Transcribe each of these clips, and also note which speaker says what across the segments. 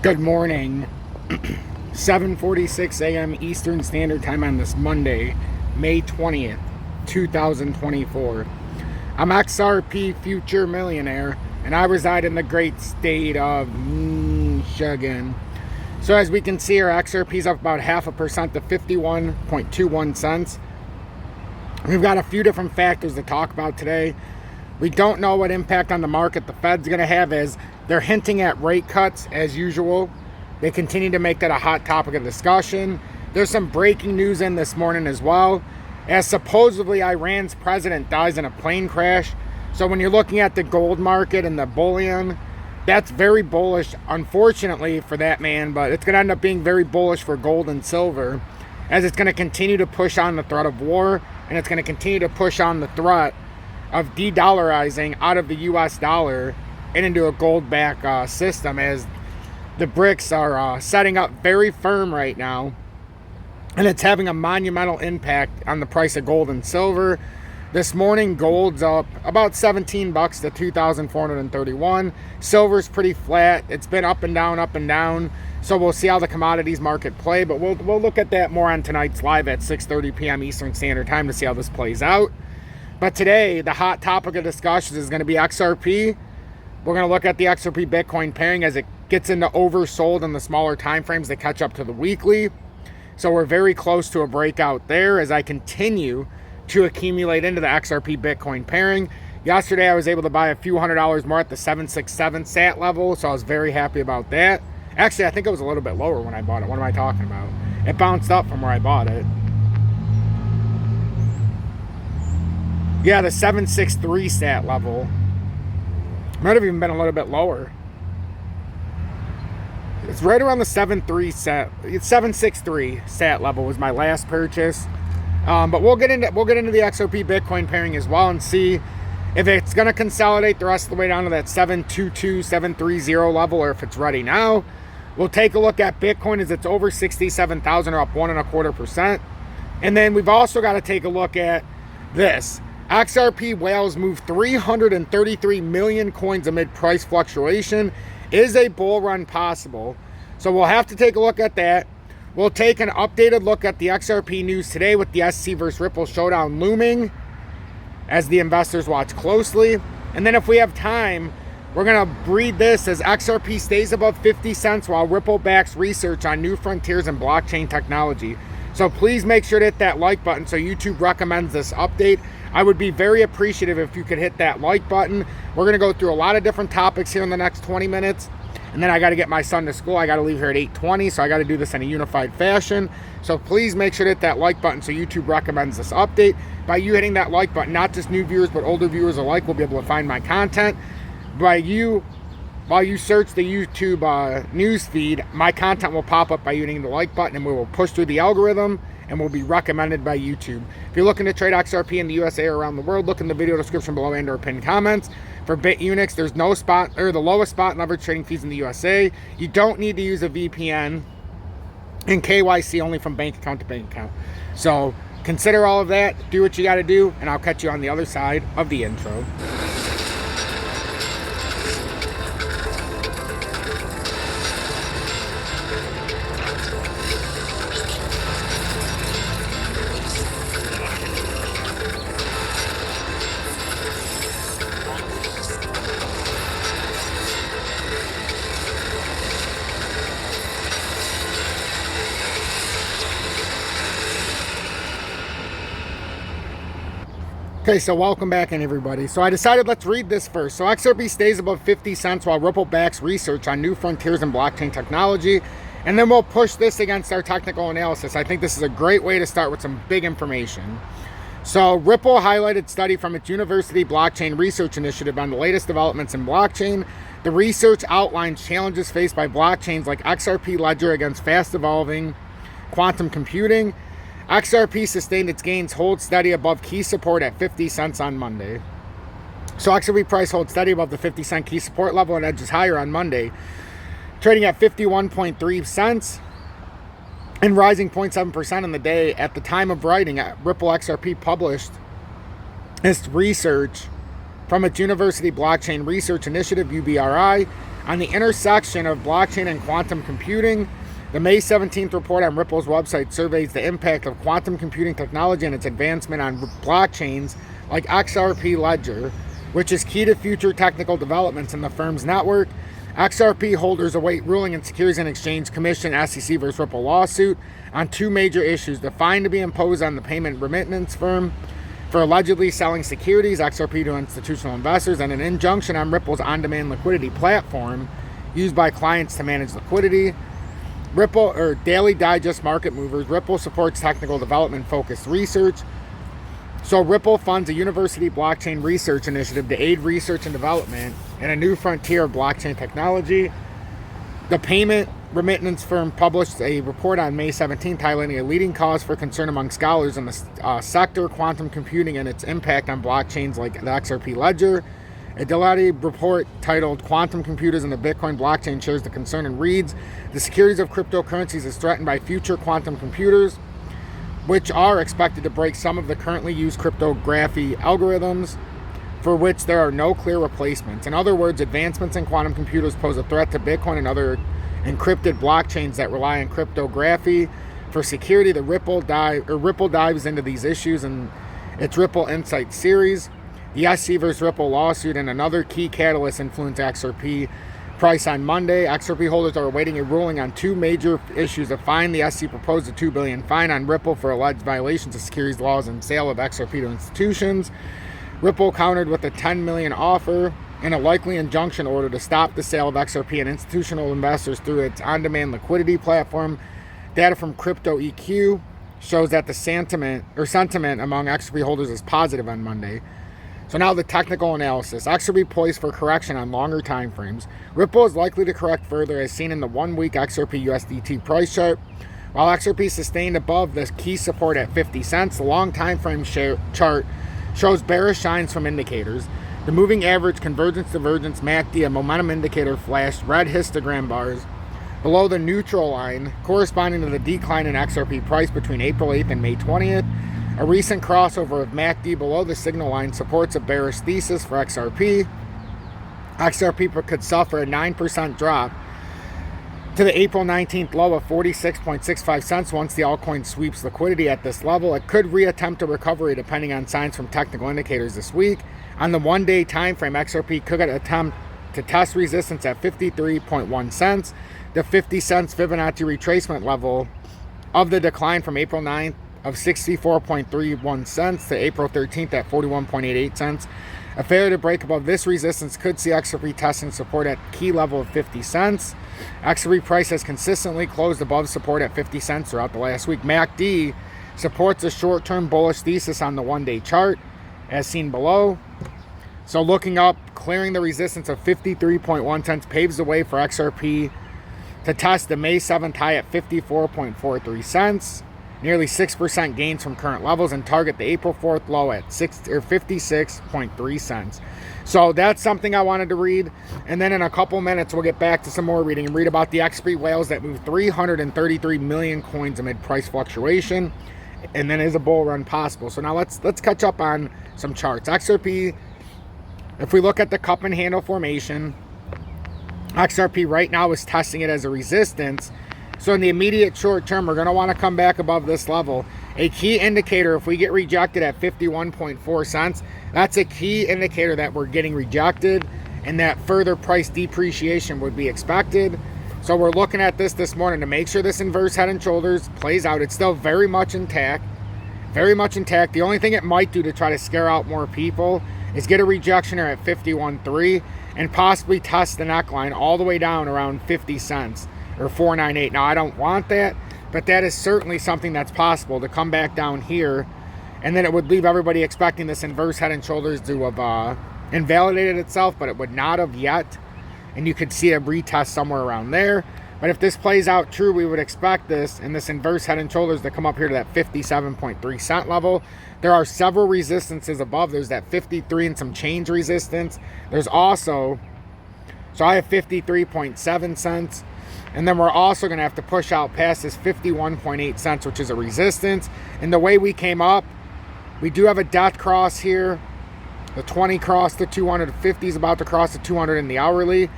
Speaker 1: Good morning. 7:46 a.m. Eastern Standard Time on this Monday, May 20th, 2024. I'm XRP Future Millionaire, and I reside in the great state of Michigan. So as we can see, our XRP is up about 0.5% to 51.21 cents. We've got a few different factors to talk about today. We don't know what impact on the market the Fed's going to have, as they're hinting at rate cuts as usual. They continue to make that a hot topic of discussion. There's some breaking news in this morning as well, as supposedly Iran's president dies in a plane crash. So when you're looking at the gold market and the bullion, that's very bullish, unfortunately, for that man, but it's going to end up being very bullish for gold and silver, as it's going to continue to push on the threat of war, and it's going to continue to push on the threat of de-dollarizing out of the US dollar and into a gold-backed system, as the BRICS are setting up very firm right now, and it's having a monumental impact on the price of gold and silver. This morning, gold's up about 17 bucks to 2,431. Silver's pretty flat. It's been up and down. So we'll see how the commodities market play, but we'll look at that more on tonight's live at 6:30 p.m. Eastern Standard Time to see how this plays out. But today, the hot topic of discussion is going to be XRP. We're going to look at the XRP Bitcoin pairing as it gets into oversold in the smaller time frames that catch up to the weekly. So we're very close to a breakout there as I continue to accumulate into the XRP Bitcoin pairing. Yesterday, I was able to buy a few $100s more at the 767 sat level, so I was very happy about that. Actually, I think it was a little bit lower when I bought it. What am I talking about? It bounced up from where I bought it. Yeah, the 763 sat level might have even been a little bit lower. It's right around the 763 sat level was my last purchase. But we'll get into the XRP Bitcoin pairing as well and see if it's going to consolidate the rest of the way down to that 722, 730 level, or if it's ready now. We'll take a look at Bitcoin as it's over 67,000, or up 1.25%. And then we've also got to take a look at this. XRP whales move 333 million coins amid price fluctuation. Is a bull run possible? So we'll have to take a look at that. We'll take an updated look at the XRP news today with the SC versus Ripple showdown looming as the investors watch closely. And then if we have time, we're going to breed this as XRP stays above 50 cents while Ripple backs research on new frontiers in blockchain technology. So please make sure to hit that like button so YouTube recommends this update. I would be very appreciative if you could hit that like button. We're going to go through a lot of different topics here in the next 20 minutes. And then I got to get my son to school. I got to leave here at 8:20, so I got to do this in a unified fashion. So please make sure to hit that like button so YouTube recommends this update. By you hitting that like button, not just new viewers, but older viewers alike will be able to find my content. While you search the YouTube news feed, my content will pop up by hitting the like button, and we will push through the algorithm and will be recommended by YouTube. If you're looking to trade XRP in the USA or around the world, look in the video description below and or pinned comments. For BITUNIX, there's no spot, or the lowest spot leverage trading fees in the USA. You don't need to use a VPN, and KYC only from bank account to bank account. So consider all of that, do what you got to do, and I'll catch you on the other side of the intro. Okay, so welcome back in, everybody. So I decided let's read this first. So XRP stays above 50 cents while Ripple backs research on new frontiers in blockchain technology. And then we'll push this against our technical analysis. I think this is a great way to start with some big information. So Ripple highlighted study from its University Blockchain Research Initiative on the latest developments in blockchain. The research outlines challenges faced by blockchains like XRP Ledger against fast evolving quantum computing. XRP sustained its gains, hold steady above key support at 50 cents on Monday. So XRP price holds steady above the 50-cent key support level and edges higher on Monday, trading at 51.3 cents and rising 0.7% in the day. At the time of writing, Ripple XRP published its research from its University Blockchain Research Initiative, UBRI, on the intersection of blockchain and quantum computing. The May 17th report on Ripple's website surveys the impact of quantum computing technology and its advancement on blockchains like XRP Ledger, which is key to future technical developments in the firm's network. XRP holders await ruling in Securities and Exchange Commission SEC vs. Ripple lawsuit on two major issues: the fine to be imposed on the payment remittance firm for allegedly selling securities, XRP, to institutional investors, and an injunction on Ripple's on-demand liquidity platform used by clients to manage liquidity. Ripple, or Daily Digest Market Movers, Ripple supports technical development-focused research. So Ripple funds a university blockchain research initiative to aid research and development in a new frontier of blockchain technology. The payment remittance firm published a report on May 17th highlighting a leading cause for concern among scholars in the sector, quantum computing, and its impact on blockchains like the XRP Ledger. A Deloitte report titled "Quantum Computers and the Bitcoin Blockchain" shares the concern and reads, "The securities of cryptocurrencies is threatened by future quantum computers, which are expected to break some of the currently used cryptography algorithms for which there are no clear replacements. In other words, advancements in quantum computers pose a threat to Bitcoin and other encrypted blockchains that rely on cryptography for security." The Ripple dives into these issues in its Ripple Insight series. The SEC vs. Ripple lawsuit and another key catalyst influenced XRP price on Monday. XRP holders are awaiting a ruling on two major issues: a fine. The SEC proposed a $2 billion fine on Ripple for alleged violations of securities laws and sale of XRP to institutions. Ripple countered with a $10 million offer and a likely injunction order to stop the sale of XRP and institutional investors through its on-demand liquidity platform. Data from Crypto EQ shows that the sentiment among XRP holders is positive on Monday. So now the technical analysis. XRP poised for correction on longer time frames. Ripple is likely to correct further as seen in the 1-week XRP USDT price chart. While XRP sustained above the key support at 50 cents, the long time frame chart shows bearish signs from indicators. The moving average convergence divergence MACD, a momentum indicator, flashed red histogram bars below the neutral line corresponding to the decline in XRP price between April 8th and May 20th. A recent crossover of MACD below the signal line supports a bearish thesis for XRP. XRP could suffer a 9% drop to the April 19th low of 46.65 cents once the altcoin sweeps liquidity at this level. It could reattempt a recovery depending on signs from technical indicators this week. On the one-day time frame, XRP could attempt to test resistance at 53.1 cents. The 50 cents Fibonacci retracement level of the decline from April 9th of 64.31 cents to April 13th at 41.88 cents. A failure to break above this resistance could see XRP testing support at key level of 50 cents. XRP price has consistently closed above support at 50 cents throughout the last week. MACD supports a short-term bullish thesis on the one-day chart, as seen below. So looking up, clearing the resistance of 53.1 cents paves the way for XRP to test the May 7th high at 54.43 cents. Nearly 6% gains from current levels, and target the April 4th low at 56.3 cents. So that's something I wanted to read. And then in a couple minutes, we'll get back to some more reading and read about the XRP whales that moved 333 million coins amid price fluctuation. And then is a bull run possible? So now let's catch up on some charts. XRP, if we look at the cup and handle formation, XRP right now is testing it as a resistance. So in the immediate short term, we're going to want to come back above this level. A key indicator, if we get rejected at 51.4 cents, that's a key indicator that we're getting rejected and that further price depreciation would be expected. So we're looking at this morning to make sure this inverse head and shoulders plays out. It's still very much intact. Very much intact. The only thing it might do to try to scare out more people is get a rejection here at 51.3 and possibly test the neckline all the way down around 50 cents. Or 498. Now I don't want that, but that is certainly something that's possible to come back down here, and then it would leave everybody expecting this inverse head and shoulders to have invalidated itself, but it would not have yet, and you could see a retest somewhere around there. But if this plays out true, we would expect this and this inverse head and shoulders to come up here to that 57.3 cent level. There are several resistances above. There's that 53 and some change resistance. There's also, so I have 53.7 cents. And then we're also going to have to push out past this 51.8 cents, which is a resistance. And the way we came up, we do have a death cross here The 20 crossed the 200, the 50 is about to cross the 200 in the hourly.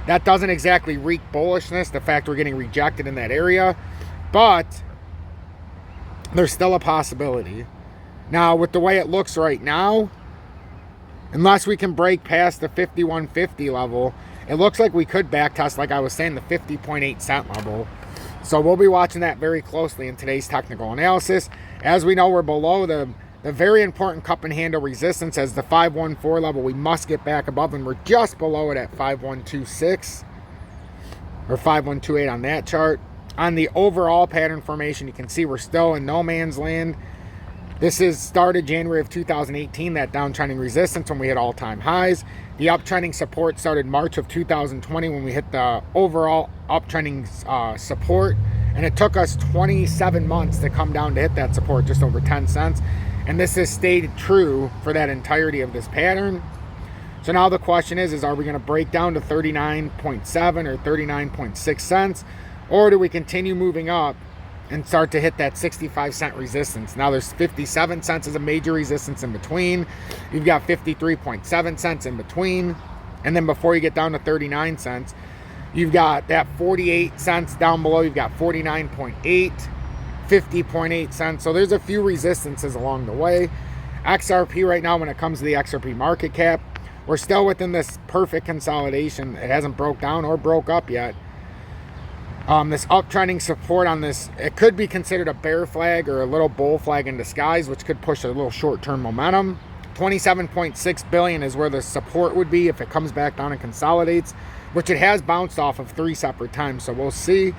Speaker 1: That doesn't exactly reek bullishness, the fact we're getting rejected in that area, but there's still a possibility. Now, with the way it looks right now, unless we can break past the 5150 level, it looks like we could backtest, like I was saying, the 50.8 cent level. So we'll be watching that very closely in today's technical analysis. As we know, we're below the very important cup and handle resistance as the 514 level. We must get back above, and we're just below it at 5126 or 5128 on that chart. On the overall pattern formation, you can see we're still in no man's land. This is started January of 2018, that downtrending resistance when we hit all-time highs. The uptrending support started March of 2020 when we hit the overall uptrending support. And it took us 27 months to come down to hit that support, just over 10 cents. And this has stayed true for that entirety of this pattern. So now the question is are we going to break down to 39.7 or 39.6 cents? Or do we continue moving up and start to hit that 65 cent resistance? Now there's 57 cents as a major resistance in between. You've got 53.7 cents in between. And then before you get down to 39 cents, you've got that 48 cents down below. You've got 49.8, 50.8 cents. So there's a few resistances along the way. XRP right now, when it comes to the XRP market cap, we're still within this perfect consolidation. It hasn't broke down or broke up yet. This uptrending support on this, it could be considered a bear flag or a little bull flag in disguise, which could push a little short-term momentum. 27.6 billion is where the support would be if it comes back down and consolidates, which it has bounced off of 3 separate times, so we'll see.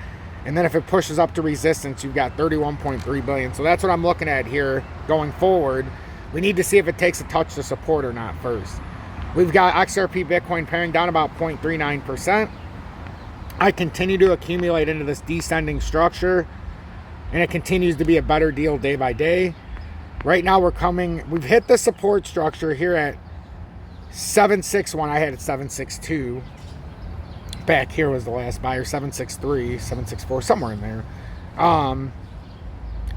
Speaker 1: And then if it pushes up to resistance, you've got 31.3 billion. So that's what I'm looking at here going forward. We need to see if it takes a touch to support or not first. We've got XRP Bitcoin pairing down about 0.39%. I continue to accumulate into this descending structure, and it continues to be a better deal day by day. Right now we've hit the support structure here at 761. I had it 762. Back here was the last buyer, 763, 764, somewhere in there. And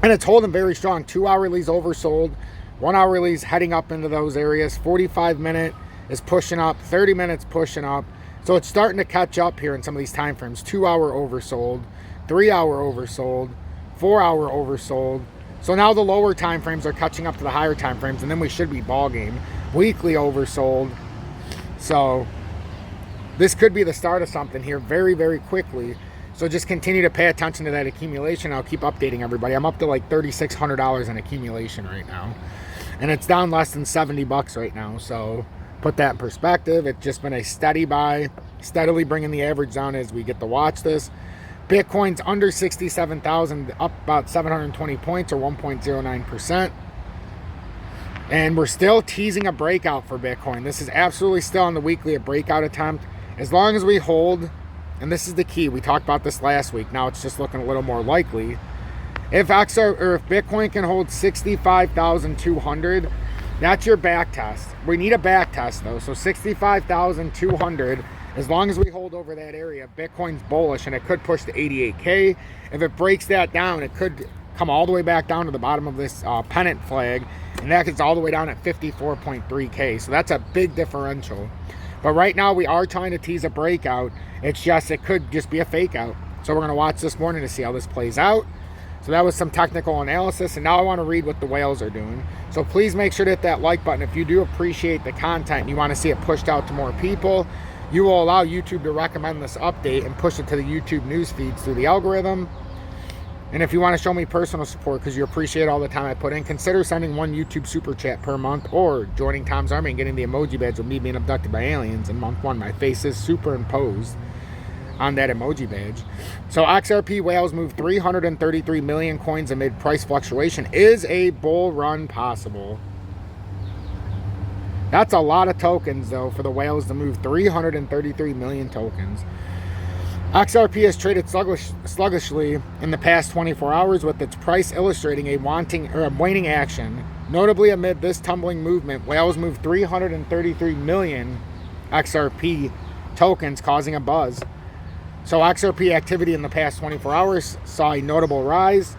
Speaker 1: it's holding very strong. 2 hourly's oversold. 1 hourly's heading up into those areas. 45 minute is pushing up. 30 minutes pushing up. So it's starting to catch up here in some of these time frames. 2 hour oversold, 3 hour oversold, 4 hour oversold. So now the lower time frames are catching up to the higher time frames, and then we should be ball game. Weekly oversold. So this could be the start of something here very, very quickly. So just continue to pay attention to that accumulation. I'll keep updating everybody. I'm up to like $3,600 in accumulation right now, and it's down less than 70 bucks right now. So put that in perspective. It's just been a steady buy, steadily bringing the average down as we get to watch this. Bitcoin's under 67,000, up about 720 points or 1.09%. And we're still teasing a breakout for Bitcoin. This is absolutely still on the weekly a breakout attempt. As long as we hold, and this is the key, we talked about this last week, now it's just looking a little more likely. If Bitcoin can hold 65,200, that's your back test. We need a back test though. So 65,200, as long as we hold over that area, Bitcoin's bullish, and it could push to 88K. If it breaks that down, it could come all the way back down to the bottom of this pennant flag, and that gets all the way down at 54.3K. So that's a big differential. But right now we are trying to tease a breakout. It could just be a fake out. So we're going to watch this morning to see how this plays out. So that was some technical analysis, and now I want to read what the whales are doing. So please make sure to hit that like button if you do appreciate the content and you want to see it pushed out to more people. You will allow YouTube to recommend this update and push it to the YouTube news feeds through the algorithm. And if you want to show me personal support because you appreciate all the time I put in, consider sending one YouTube super chat per month, or joining Tom's Army and getting the emoji badge with me being abducted by aliens in month 1. My face is superimposed on that emoji badge. So XRP whales move 333 million coins amid price fluctuation. Is a bull run possible? That's a lot of tokens though for the whales to move 333 million tokens. XRP has traded sluggishly in the past 24 hours, with its price illustrating a waning action. Notably, amid this tumbling movement, whales moved 333 million XRP tokens, causing a buzz. So XRP activity in the past 24 hours saw a notable rise.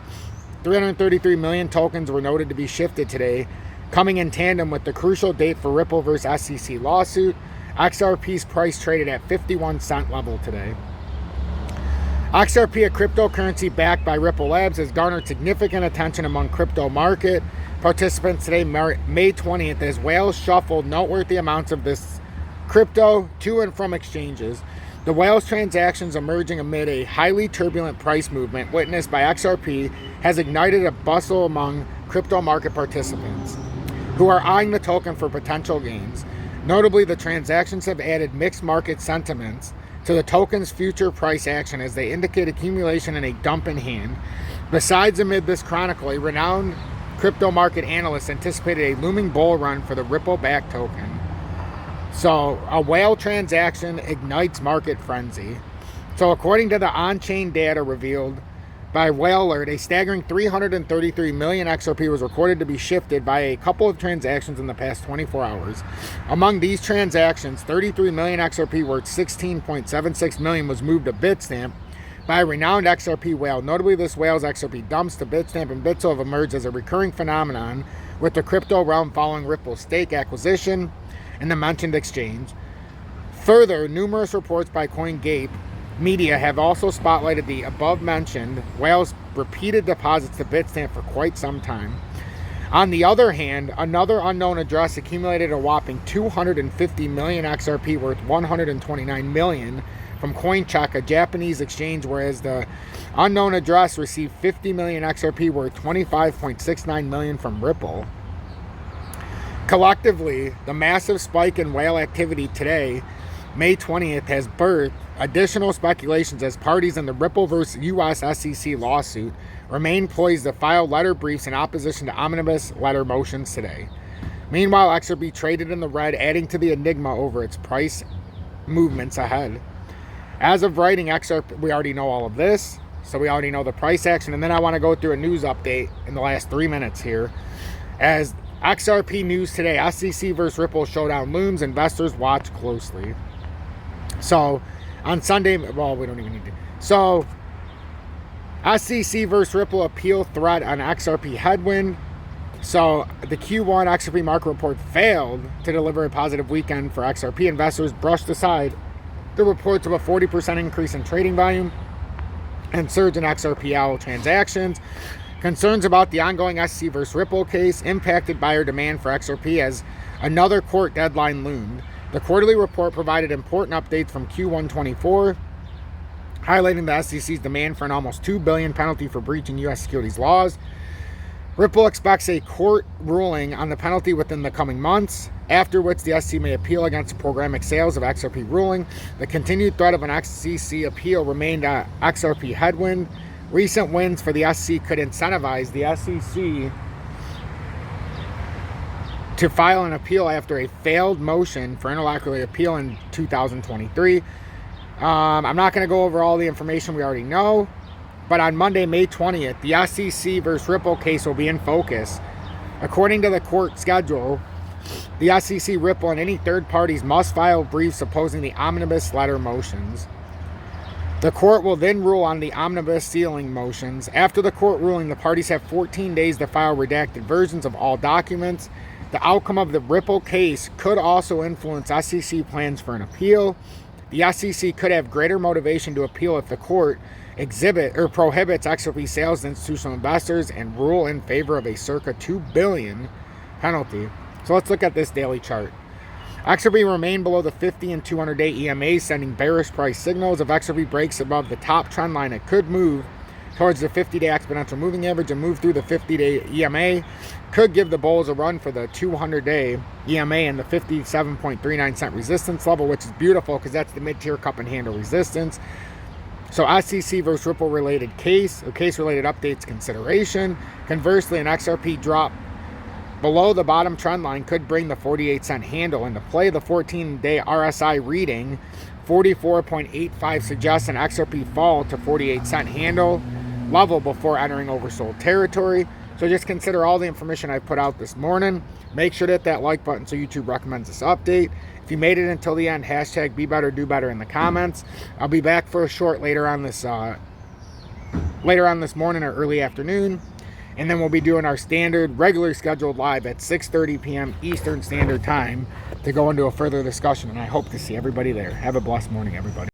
Speaker 1: 333 million tokens were noted to be shifted today. Coming in tandem with the crucial date for Ripple versus SEC lawsuit, XRP's price traded at 51-cent level today. XRP, a cryptocurrency backed by Ripple Labs, has garnered significant attention among crypto market participants today, May 20th, as whales shuffled noteworthy amounts of this crypto to and from exchanges. The whales transactions emerging amid a highly turbulent price movement witnessed by XRP has ignited a bustle among crypto market participants who are eyeing the token for potential gains. Notably, the transactions have added mixed market sentiments to the token's future price action as they indicate accumulation in a dump in hand. Besides, amid this chronicle, a renowned crypto market analyst anticipated a looming bull run for the Ripple-backed token. So, a whale transaction ignites market frenzy. So, according to the on-chain data revealed by Whale Alert, a staggering 333 million XRP was recorded to be shifted by a couple of transactions in the past 24 hours. Among these transactions, 33 million XRP worth 16.76 million was moved to Bitstamp by a renowned XRP whale. Notably, this whale's XRP dumps to Bitstamp and Bitso have emerged as a recurring phenomenon with the crypto realm following Ripple's stake acquisition in the mentioned exchange. Further, numerous reports by CoinGape Media have also spotlighted the above-mentioned whale's repeated deposits to Bitstamp for quite some time. On the other hand, another unknown address accumulated a whopping 250 million XRP worth 129 million from CoinCheck, a Japanese exchange, whereas the unknown address received 50 million XRP worth 25.69 million from Ripple. Collectively, the massive spike in whale activity today, May 20th, has birthed additional speculations as parties in the Ripple vs. US SEC lawsuit remain poised to file letter briefs in opposition to omnibus letter motions today. Meanwhile, XRP traded in the red, adding to the enigma over its price movements ahead. As of writing, XRP, we already know all of this, so we already know the price action, and then I want to go through a news update in the last 3 minutes here. As XRP news today, SEC vs. Ripple showdown looms, investors watch closely. So, on Sunday, well, we don't even need to. So, SEC vs. Ripple appeal threat on XRP headwind. So, the Q1 XRP market report failed to deliver a positive weekend for XRP. Investors brushed aside the reports of a 40% increase in trading volume and surge in XRPL transactions. Concerns about the ongoing SEC vs. Ripple case impacted buyer demand for XRP as another court deadline loomed. The quarterly report provided important updates from Q1 24, highlighting the SEC's demand for an almost $2 billion penalty for breaching U.S. securities laws. Ripple expects a court ruling on the penalty within the coming months, after which the SEC may appeal against the programmatic sales of XRP ruling. The continued threat of an SEC appeal remained a XRP headwind. Recent wins for the SEC could incentivize the SEC to file an appeal after a failed motion for interlocutory appeal in 2023. I'm not going to go over all the information we already know, but on Monday, May 20th, the SEC versus Ripple case will be in focus. According to the court schedule, the SEC, Ripple, and any third parties must file briefs opposing the omnibus letter motions. The court will then rule on the omnibus sealing motions. After the court ruling, the parties have 14 days to file redacted versions of all documents. The outcome of the Ripple case could also influence SEC plans for an appeal. The SEC could have greater motivation to appeal if the court prohibits XRP sales to institutional investors and rule in favor of a circa $2 billion penalty. So let's look at this daily chart. XRP remained below the 50 and 200-day EMAs, sending bearish price signals. If XRP breaks above the top trend line, it could move towards the 50-day exponential moving average and move through the 50-day EMA. Could give the bulls a run for the 200-day EMA and the 57.39 cent resistance level, which is beautiful because that's the mid-tier cup and handle resistance. So SEC versus Ripple related case related updates consideration. Conversely, an XRP drop below the bottom trend line could bring the 48 cent handle into play. The 14-day RSI reading 44.85 suggests an XRP fall to 48 cent handle level before entering oversold territory. So just consider all the information I put out this morning. Make sure to hit that like button so YouTube recommends this update. If you made it until the end, hashtag be better, do better in the comments. I'll be back for a short later on this morning or early afternoon. And then we'll be doing our standard, regular scheduled live at 6:30 p.m. Eastern Standard Time to go into a further discussion. And I hope to see everybody there. Have a blessed morning, everybody.